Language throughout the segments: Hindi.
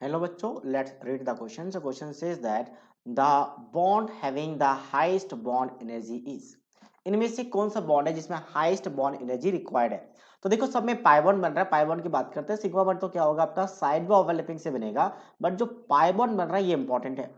Hello बच्चों, let's read the question. So question says that the bond having the highest bond energy is. इनमें से कौन सा बॉन्ड है जिसमें हाईएस्ट बॉन्ड एनर्जी रिक्वायर्ड है? तो देखो सब में पाई बॉन्ड बन रहा है। पाई बॉन्ड की बात करते हैं। सिग्मा बॉन्ड तो क्या होगा आपका साइड में ओवरलैपिंग से बनेगा, बट जो पाई बॉन्ड बन रहा है ये इंपॉर्टेंट है।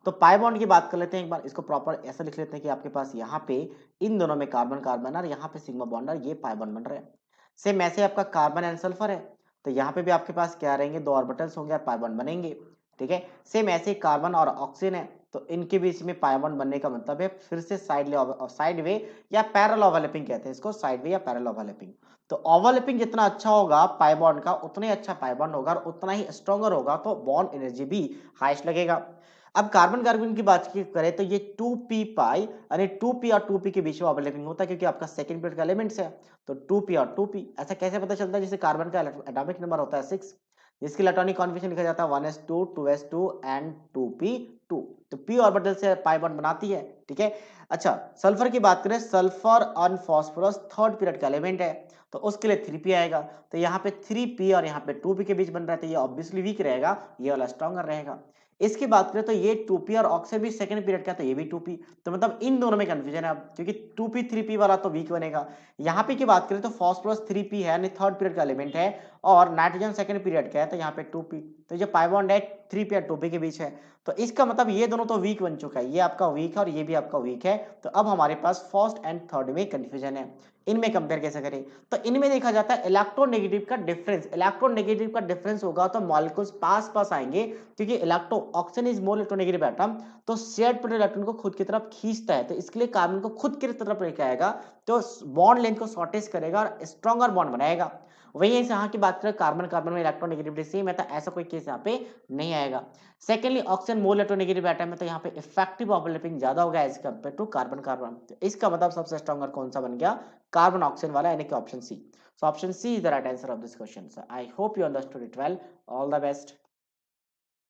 तो पाई बॉन्ड की बात कर लेते हैं एक बार। इसको प्रॉपर ऐसा लिख लेते हैं कि आपके पास यहाँ पे इन दोनों में कार्बन कार्बन और यहाँ पे सिग्मा बॉन्ड और ये पाई बॉन्ड बन रहा है। सेम ऐसे आपका कार्बन एंड सल्फर है, तो यहाँ पे भी आपके पास क्या रहेंगे, दो ऑर्बिटल्स होंगे और पाई बॉन्ड बनेंगे। ठीक है, सेम ऐसे कार्बन और ऑक्सीजन है, तो इनके बीच में पाई बॉन्ड बनने का मतलब है फिर से साइड वे या पैरेलल ओवरलैपिंग कहते हैं इसको, साइड वे या पैरेलल ओवरलैपिंग। तो ओवरलैपिंग जितना अच्छा होगा पाई बॉन्ड का, उतना ही अच्छा पाई बॉन्ड होगा और उतना ही स्ट्रॉन्गर होगा, तो बॉन्ड एनर्जी भी हाईएस्ट लगेगा। अब कार्बन कार्बन की बात करें तो ये 2p पाई यानी 2p और 2p के बीच में ओवरलैपिंग होता है, क्योंकि आपका सेकंड पीरियड का एलिमेंट्स है। तो 2p और 2p ऐसा कैसे पता चलता है? जैसे कार्बन का एटॉमिक नंबर होता है 6, जिसकी इलेक्ट्रॉनिक कॉन्फिगरेशन लिखा जाता है 1s2 2s2 एंड 2p2। तो p ऑर्बिटल से पाई बॉन्ड बनाती है। ठीक है, अच्छा सल्फर की बात करें, सल्फर और फास्फोरस थर्ड पीरियड का एलिमेंट है, तो उसके लिए 3p आएगा। तो यहाँ पे 3p और यहाँ पे 2p के बीच बन रहा है, तो ये ऑब्वियसली वीक रहेगा, ये वाला स्ट्रॉन्गर रहेगा। इसकी बात करें तो ये 2p और ऑक्सीजन भी सेकंड पीरियड का, तो ये भी 2p। तो मतलब इन दोनों में कंफ्यूजन है अब, क्योंकि 2p 3p वाला तो वीक बनेगा। यहाँ पे की बात करें तो फास्फोरस 3p है यानी थर्ड पीरियड का एलिमेंट है, और नाइट्रोजन सेकंड पीरियड का है, तो यहाँ पे 2p। तो ये पाई बॉन्ड है 3p और 2p के बीच है, तो इसका मतलब ये दोनों तो वीक बन चुका है, ये आपका वीक है और ये भी आपका वीक है। तो अब हमारे पास फर्स्ट एंड थर्ड में कंफ्यूजन है, इनमें कंपेयर कैसे करें? तो इनमें देखा जाता है इलेक्ट्रोनेगेटिव का डिफरेंस, इलेक्ट्रोनेगेटिव का डिफरेंस होगा तो मॉलिक्यूल्स पास पास आएंगे, क्योंकि electro oxygen is more electronegative atom, तो शेयर्ड पेयर इलेक्ट्रॉन को खुद की तरफ खींचता है, तो इसके लिए कार्बन को खुद की तरफ लेके आएगा, तो बॉन्ड लेंथ को शॉर्टेज करेगा और स्ट्रॉन्गर बॉन्ड बनाएगा। वही है यहाँ की बात करें, कार्बन कार्बन में इलेक्ट्रोनेगेटिविटी सेम है, तो ऐसा कोई केस यहाँ पे नहीं आएगा। Secondly oxygen more electronegative atom है, तो यहाँ पे इफेक्टिव ओवरलैपिंग ज्यादा होगा as compare to carbon carbon. तो इसका मतलब सबसे स्ट्रॉन्गर कौन सा बन गया? कार्बन ऑक्सीजन वाला, यानी कि option C. So option C is the right answer of this question. So I hope you understood it well. All the best.